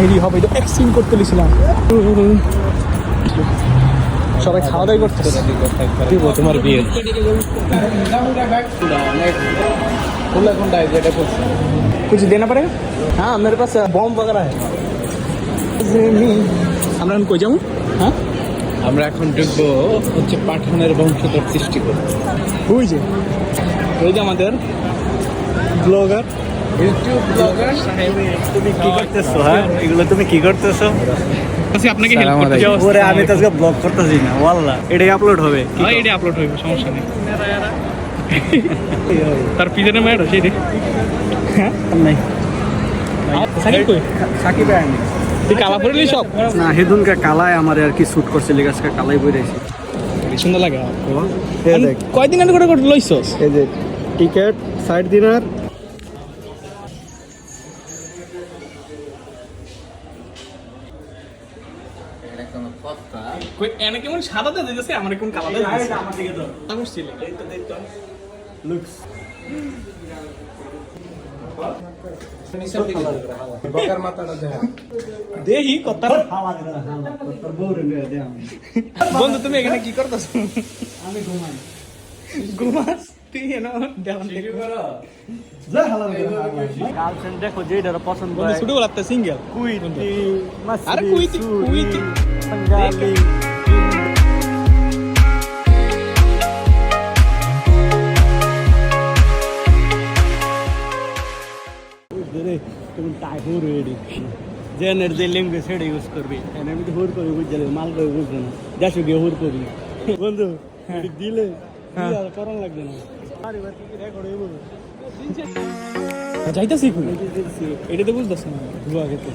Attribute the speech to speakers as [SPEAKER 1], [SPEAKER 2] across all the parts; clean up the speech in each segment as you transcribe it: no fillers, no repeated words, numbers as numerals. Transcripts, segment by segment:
[SPEAKER 1] বাহিরই হবে, তো এক্সিং করতে লিছিলাম। সবাই খাওয়া দাওয়া করতে তোমার বিয়ে कुछ देना पड़ेगा। हाँ मेरे पास बॉम्ब वगैरह है। আমরা এখন কই যাবো? হ্যাঁ
[SPEAKER 2] আমরা এখন ঢুকবো হচ্ছে পাঠানের বংশধর সৃষ্টি করতে।
[SPEAKER 1] ওই যে আমাদের ব্লগার,
[SPEAKER 2] ইউটিউব ব্লগার সাহেব।
[SPEAKER 3] তুমি কি করতেছো? হ্যাঁ এগুলো তুমি কি করতেছো?
[SPEAKER 1] আপনাকে হেল্প করতে যাও।
[SPEAKER 3] ওরে আমি তো আজকে ব্লগ করতেছি না, ওয়াল্লাহ এটাই আপলোড হবে।
[SPEAKER 1] হ্যাঁ এটা আপলোড হবে, সমস্যা নেই। তার পিছনে মেয়েটা সেই
[SPEAKER 3] হ্যাঁ নাই
[SPEAKER 1] সাকিব কই?
[SPEAKER 3] সাকিব আইনি
[SPEAKER 1] তুই কালা পড়লি সব
[SPEAKER 3] না, হেদুনকে কালায় আমার আর কি শুট করছে, লিগাসকে কালাই বইরাইছি।
[SPEAKER 1] সুন্দর লাগে।
[SPEAKER 3] এই দেখ
[SPEAKER 1] কয়দিন আগে করে লইছস?
[SPEAKER 3] এই যে টিকেট সাইড দিনার।
[SPEAKER 1] এনে কেমন সাদাতে দিতেছে, আমার কোন কালাতে দিতেছে? আমার দিকে তো আমি ছিল এই তো দেখ তো লুকস
[SPEAKER 2] বকার মাথাটা দেখা
[SPEAKER 1] দেহি কত
[SPEAKER 3] হাওয়া দে তোর বউরে নিয়ে দে আমি।
[SPEAKER 1] বন্ধু তুমি এখানে কি করতেছ?
[SPEAKER 3] আমি ঘুমাই।
[SPEAKER 1] ঘুমাস তুই এনে দেওয়ান থেকে
[SPEAKER 3] যা হালাল করে গার্লফ্রেন্ড দেখো যেটার পছন্দ
[SPEAKER 1] বন্ধু
[SPEAKER 3] হয়।
[SPEAKER 1] শুধু বলতে সিঙ্গেল
[SPEAKER 3] কুইতি মাসি
[SPEAKER 1] আরে কুইতি
[SPEAKER 3] বাঙালি। তুমি টাইপও রেডি জেনের যে ল্যাঙ্গুয়েজ সেটা ইউজ করবি, আমি তো হুর করি বুঝলে, মাল করে বুঝবে না, যাসু গিয়ে হুর করি বন্ধু দিলে করান লাগবে না। আরে ভাই তুই রেকর্ড হইব
[SPEAKER 1] যাইতাছি কই? এটা তো বুঝতাছ না ধুয়া খেতে।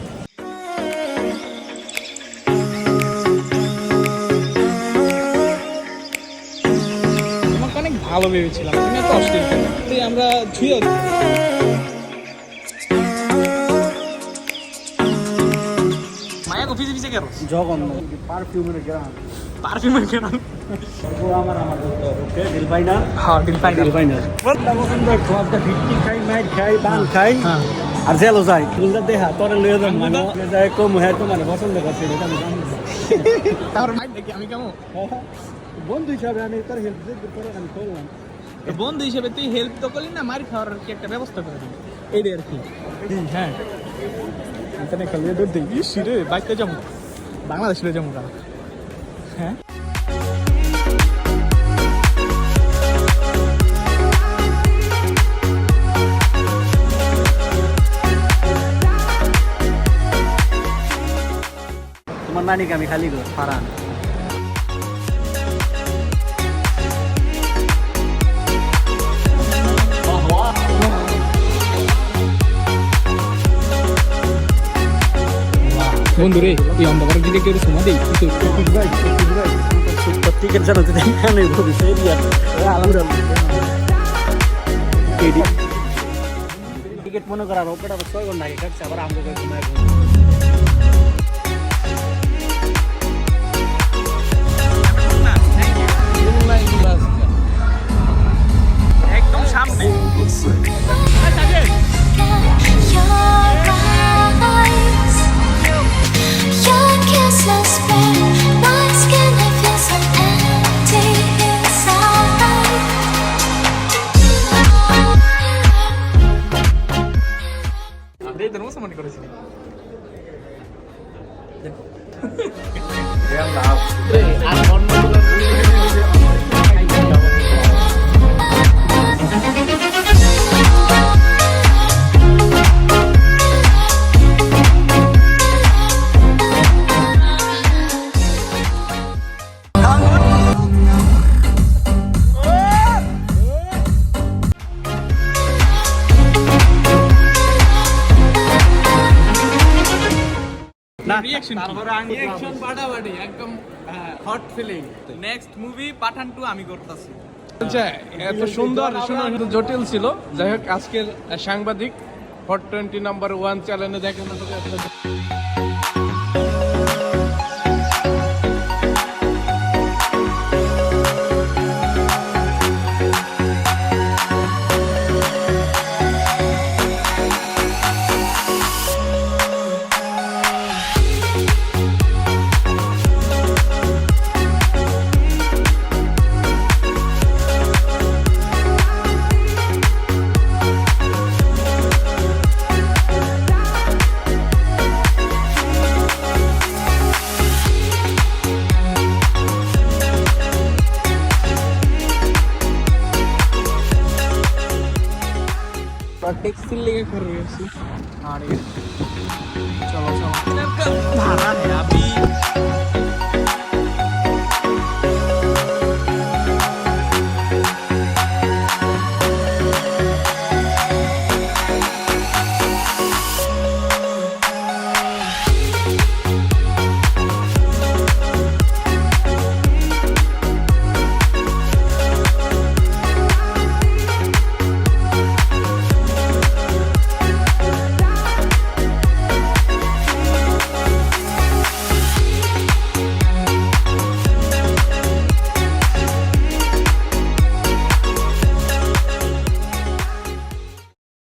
[SPEAKER 1] তোমাকে অনেক ভালো ভেবেছিলাম, তুমি এত অস্থির কেন? তুই আমরা ছুঁয়ে মায়া অফিসে পিছে কেন?
[SPEAKER 3] জঘন্য পারফিউমের গ্রাম,
[SPEAKER 1] পারফিউমের কেন?
[SPEAKER 3] ও আমার ওকে দিল পাই না।
[SPEAKER 1] হ্যাঁ দিল পাই
[SPEAKER 3] দিল পাই না বলটা পছন্দ, ক্লাবটা ফিটকি খাই, মাইট খাই, বান খাই আর জেলো যাই। তুলটা দেখা তোরে লয়ে যাম, মানে যায় কম হ্যাঁ তো মানে পছন্দ করছে এটা আমি জানি না।
[SPEAKER 1] তার মাইন্ড দেখি আমি কেমন
[SPEAKER 3] বন্ধু হিসাবে আমি তোর হেল্প করে আমি করলাম।
[SPEAKER 1] বন্ধু হিসেবে তুই হেল্প তো করলি না, মার খাওয়ার কি একটা ব্যবস্থা করে দিবি এইটাই আর কি। হ্যাঁ এখানে খালি দূর দিই সিরে বাইকতে যাবো, বাংলাদেশে যাবো না। হ্যাঁ
[SPEAKER 3] তোমার নানিকে আমি খালি গো ফারান।
[SPEAKER 1] বন্ধু রে এই অন্ধকারের দিকে কেউ সময় দেই
[SPEAKER 3] টিকিট জানাতে দেখা নেই ভবিষ্যৎ টিকিট মনে করার ওপরে 6 ঘন্টা আগে কাটছে, আবার আমাকে ঘুমায়
[SPEAKER 1] একদম সামনে। মনে করেছি
[SPEAKER 2] এত সুন্দর জটিল ছিল। যাই হোক আজকের সাংবাদিক হট 20 নাম্বার 1 চ্যানেলে দেখেন।
[SPEAKER 1] ট্যাক্সির লেগে খরচ হয়েছি আর